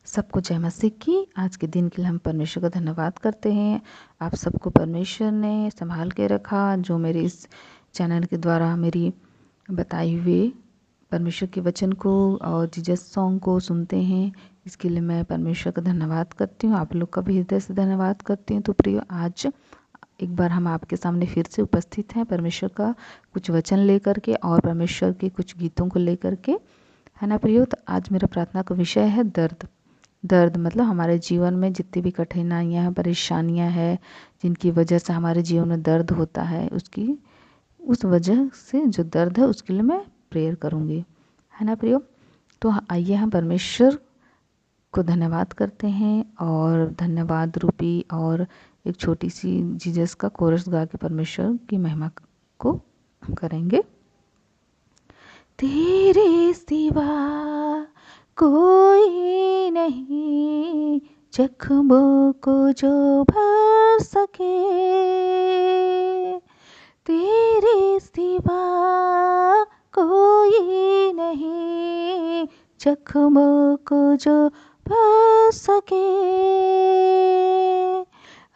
सबको जय मसीह की। आज के दिन के लिए हम परमेश्वर का धन्यवाद करते हैं। आप सबको परमेश्वर ने संभाल के रखा, जो मेरे इस चैनल के द्वारा मेरी बताई हुए परमेश्वर के वचन को और जीसस सॉन्ग को सुनते हैं। इसके लिए मैं परमेश्वर का धन्यवाद करती हूँ। आप लोग का भी हृदय से धन्यवाद करती हूँ। तो प्रिय, आज एक बार हम आपके सामने फिर से उपस्थित हैं परमेश्वर का कुछ वचन लेकर के और परमेश्वर के कुछ गीतों को लेकर के, है ना प्रियो। तो आज मेरा प्रार्थना का विषय है दर्द। दर्द मतलब हमारे जीवन में जितनी भी कठिनाइयाँ हैं, परेशानियाँ हैं, जिनकी वजह से हमारे जीवन में दर्द होता है, उस वजह से जो दर्द है उसके लिए मैं प्रेयर करूँगी, है ना प्रियो। तो आइए हम परमेश्वर को धन्यवाद करते हैं और धन्यवाद रूपी और एक छोटी सी जीसस का कोरस गा के परमेश्वर की महिमा को करेंगे। तेरे सिवा कोई नहीं जख्मों को जो भर सके, तेरे सिवा कोई नहीं जख्मों को जो भर सके।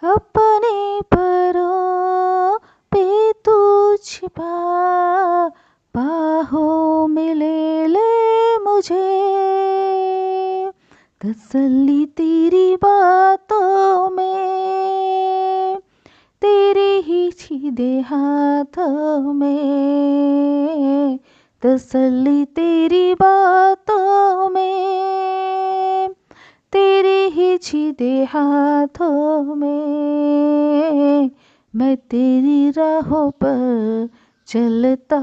अपने परों पे तू छिपा, बाहों में ले मुझे, तसल्ली तेरी बातों में, तेरे ही सीधे हाथों में, तसल्ली तेरी बातों में, तेरे ही सीधे हाथों में, मैं तेरी राहों पर चलता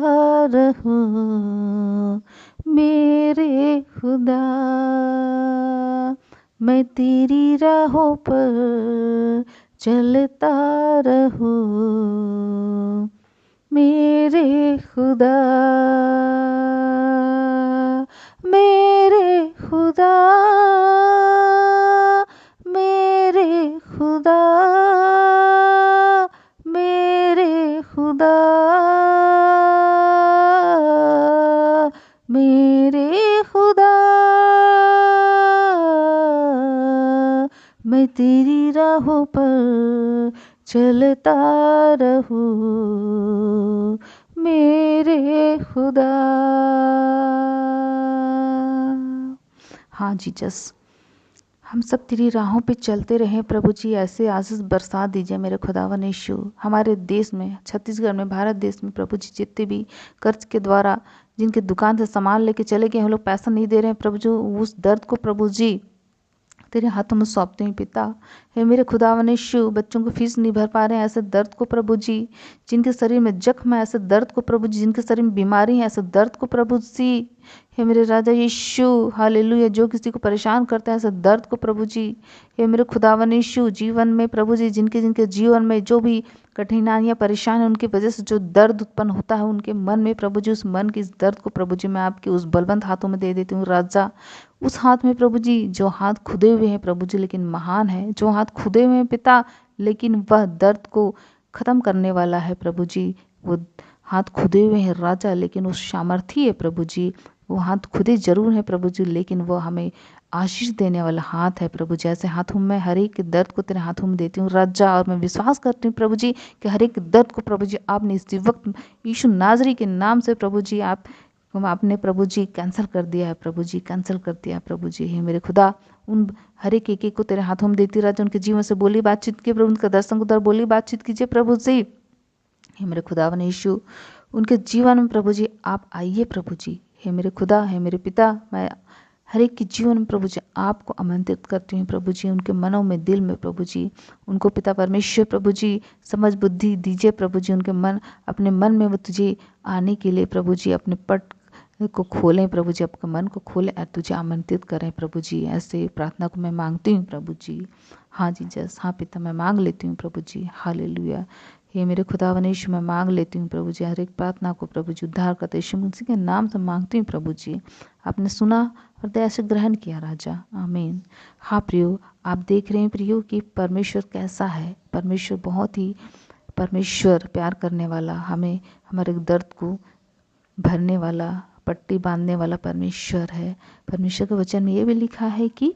रहूं मेरे खुदा, मैं तेरी राहों पर चलता रहूं मेरे खुदा, मेरे खुदा, मेरे खुदा, मेरे खुदा, मेरे खुदा, मैं तेरी राहों पर चलता रहूं मेरे खुदा। हाँ जीसस, हम सब तेरी राहों पे चलते रहें प्रभु जी। ऐसे आशीष बरसा दीजिए मेरे खुदावन यीशु। हमारे देश में, छत्तीसगढ़ में, भारत देश में प्रभु जी, जितने भी कर्ज के द्वारा जिनके दुकान से सामान लेके चले गए, हम लोग पैसा नहीं दे रहे हैं प्रभु जी, उस दर्द को प्रभु जी तेरे हाथों में सौंपते हैं पिता। हे मेरे खुदावन यीशु, बच्चों को फीस नहीं भर पा रहे हैं, ऐसे दर्द को प्रभु जी, जिनके शरीर में जख्म है, ऐसे दर्द को प्रभु जी, जिनके शरीर में बीमारी है, ऐसे दर्द को प्रभु जी, हे मेरे राजा यीशु, हालेलुया, जो किसी को परेशान करता है ऐसे दर्द को प्रभु जी, हे मेरे खुदावन यीशु, जीवन में प्रभु जी, जिनके जिनके जीवन में जो भी कठिनाइयाँ परेशान है, उनकी वजह से जो दर्द उत्पन्न होता है उनके मन में प्रभु जी, उस मन की इस दर्द को प्रभु जी मैं आपके उस बलवंत हाथों में दे देती हूँ राजा। उस हाथ में प्रभु जी, जो हाथ खुदे हुए हैं प्रभु जी लेकिन महान है, जो हाथ खुदे हुए हैं पिता लेकिन वह दर्द को ख़त्म करने वाला है प्रभु जी। वो हाथ खुदे हुए हैं राजा लेकिन वो सामर्थी है प्रभु जी। वो हाथ खुदे जरूर है प्रभु जी लेकिन वो हमें आशीष देने वाला हाथ है प्रभु जी। ऐसे हाथों में हर एक दर्द को तेरे हाथों में देती हूँ राजा, और मैं विश्वास करती हूँ प्रभु जी कि हर एक दर्द को प्रभु जी आपने इसी वक्त यीशु नाजरी के नाम से प्रभु जी आपने प्रभु जी कैंसिल कर दिया है प्रभु जी, कैंसिल कर दिया है प्रभु जी। हे मेरे खुदा, उन हर एक को तेरे हाथों में देती राजा, उनके जीवन से बोली बातचीत की प्रभु, उनका दर्शन को दर बोली बातचीत कीजिए प्रभु जी। हे मेरे खुदावन यीशु, उनके जीवन में प्रभु जी आप आइए प्रभु जी। हे मेरे खुदा, हे मेरे पिता, मैं हर एक के जीवन में प्रभु जी आपको आमंत्रित करती हूँ प्रभु जी, उनके मनों में, दिल में प्रभु जी, उनको पिता परमेश्वर प्रभु जी समझ बुद्धि दीजिए प्रभु जी, उनके मन, अपने मन में वो तुझे आने के लिए प्रभु जी अपने पट को खोलें प्रभु जी, आपके मन को खोलें और तुझे आमंत्रित करें प्रभु जी। ऐसे प्रार्थना को मैं मांगती हूँ प्रभु जी। हाँ जीसस, हाँ पिता, मैं मांग लेती हूँ प्रभु जी, हालेलुया। हे मेरे खुदावन यीशु, मैं मांग लेती हूँ प्रभु जी हर एक प्रार्थना को प्रभु जी, उद्धार करते यीशु मसीह के नाम से मांगती हूँ प्रभु जी। आपने सुना और दया से ग्रहण किया राजा, आमीन। हाँ प्रियो, आप देख रहे हैं प्रियो कि परमेश्वर कैसा है। परमेश्वर बहुत ही परमेश्वर प्यार करने वाला, हमें हमारे दर्द को भरने वाला, पट्टी बांधने वाला परमेश्वर है। परमेश्वर के वचन में ये भी लिखा है कि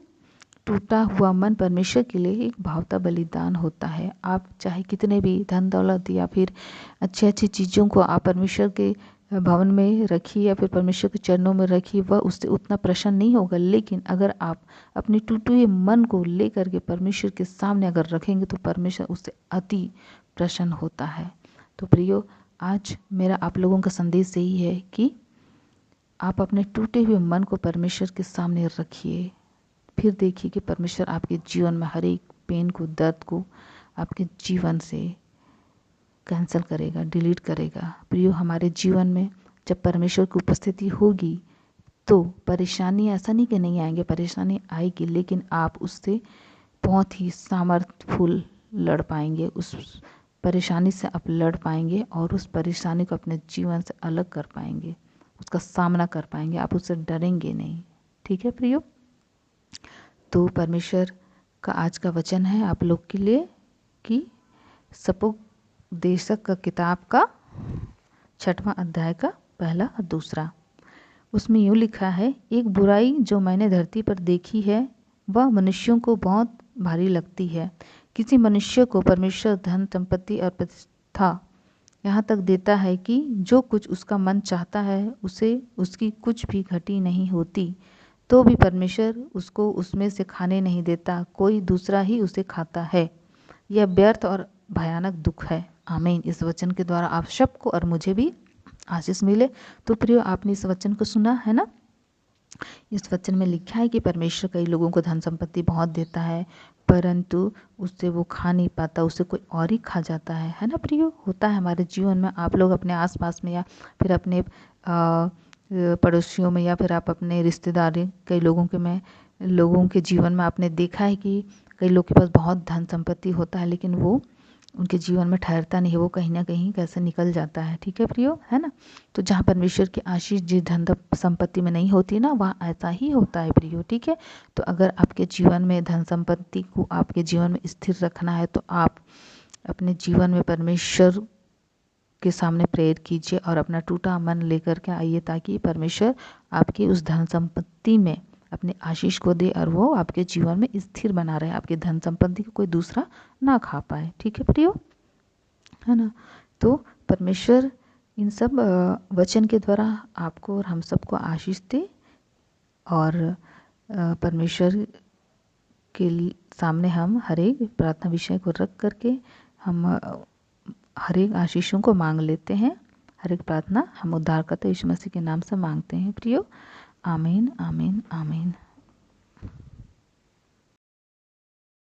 टूटा हुआ मन परमेश्वर के लिए एक भावता बलिदान होता है। आप चाहे कितने भी धन दौलत या फिर अच्छी अच्छी चीज़ों को आप परमेश्वर के भवन में रखिए या फिर परमेश्वर के चरणों में रखिए, वह उससे उतना प्रसन्न नहीं होगा। लेकिन अगर आप अपने टूटे हुए मन को लेकर के परमेश्वर के सामने अगर रखेंगे तो परमेश्वर उससे अति प्रसन्न होता है। तो प्रियो, आज मेरा आप लोगों का संदेश यही है कि आप अपने टूटे हुए मन को परमेश्वर के सामने रखिए, फिर देखिए कि परमेश्वर आपके जीवन में हर एक पेन को, दर्द को आपके जीवन से कैंसिल करेगा, डिलीट करेगा। प्रियो, हमारे जीवन में जब परमेश्वर की उपस्थिति होगी तो परेशानी ऐसा नहीं कि नहीं आएंगे, परेशानी आएगी, लेकिन आप उससे बहुत ही सामर्थ्यफुल लड़ पाएंगे। उस परेशानी से आप लड़ पाएंगे और उस परेशानी को अपने जीवन से अलग कर पाएंगे, उसका सामना कर पाएंगे, आप उससे डरेंगे नहीं। ठीक है प्रियो? तो परमेश्वर का आज का वचन है आप लोग के लिए कि सपोपदेशक का किताब का 6वां अध्याय का 1 और 2। उसमें यूँ लिखा है, एक बुराई जो मैंने धरती पर देखी है वह मनुष्यों को बहुत भारी लगती है। किसी मनुष्य को परमेश्वर धन, संपत्ति और प्रतिष्ठा यहाँ तक देता है कि जो कुछ उसका मन चाहता है उसे उसकी कुछ भी घटी नहीं होती, तो भी परमेश्वर उसको उसमें से खाने नहीं देता, कोई दूसरा ही उसे खाता है। यह व्यर्थ और भयानक दुख है। आमीन। इस वचन के द्वारा आप सबको और मुझे भी आशीष मिले। तो प्रियो, आपने इस वचन को सुना है ना? इस वचन में लिखा है कि परमेश्वर कई लोगों को धन संपत्ति बहुत देता है, परंतु उससे वो खा नहीं पाता, उससे कोई और ही खा जाता है ना प्रियो? होता है हमारे जीवन में। आप लोग अपने आसपास में या फिर अपने पड़ोसियों में या फिर आप अपने रिश्तेदारी कई लोगों के जीवन में आपने देखा है कि कई लोग के पास बहुत धन संपत्ति होता है, लेकिन वो उनके जीवन में ठहरता नहीं है, वो कहीं ना कहीं कैसे निकल जाता है। ठीक है प्रियो, है ना? तो जहाँ परमेश्वर की आशीष जिस धन संपत्ति में नहीं होती ना, वहाँ ऐसा ही होता है प्रियो। ठीक है? तो अगर आपके जीवन में धन संपत्ति को आपके जीवन में स्थिर रखना है तो आप अपने जीवन में परमेश्वर के सामने प्रेयर कीजिए और अपना टूटा मन लेकर के आइए, ताकि परमेश्वर आपकी उस धन संपत्ति में अपने आशीष को दे और वो आपके जीवन में स्थिर बना रहे, आपके धन संपत्ति को कोई दूसरा ना खा पाए। ठीक है प्रियो, है ना? तो परमेश्वर इन सब वचन के द्वारा आपको और हम सबको आशीष दे और परमेश्वर के सामने हम हर एक प्रार्थना विषय को रख करके हम हर एक आशीषों को मांग लेते हैं। हर एक प्रार्थना हम उद्धारकर्ता यीशु मसीह के नाम से मांगते हैं प्रियो। आमीन, आमीन, आमीन।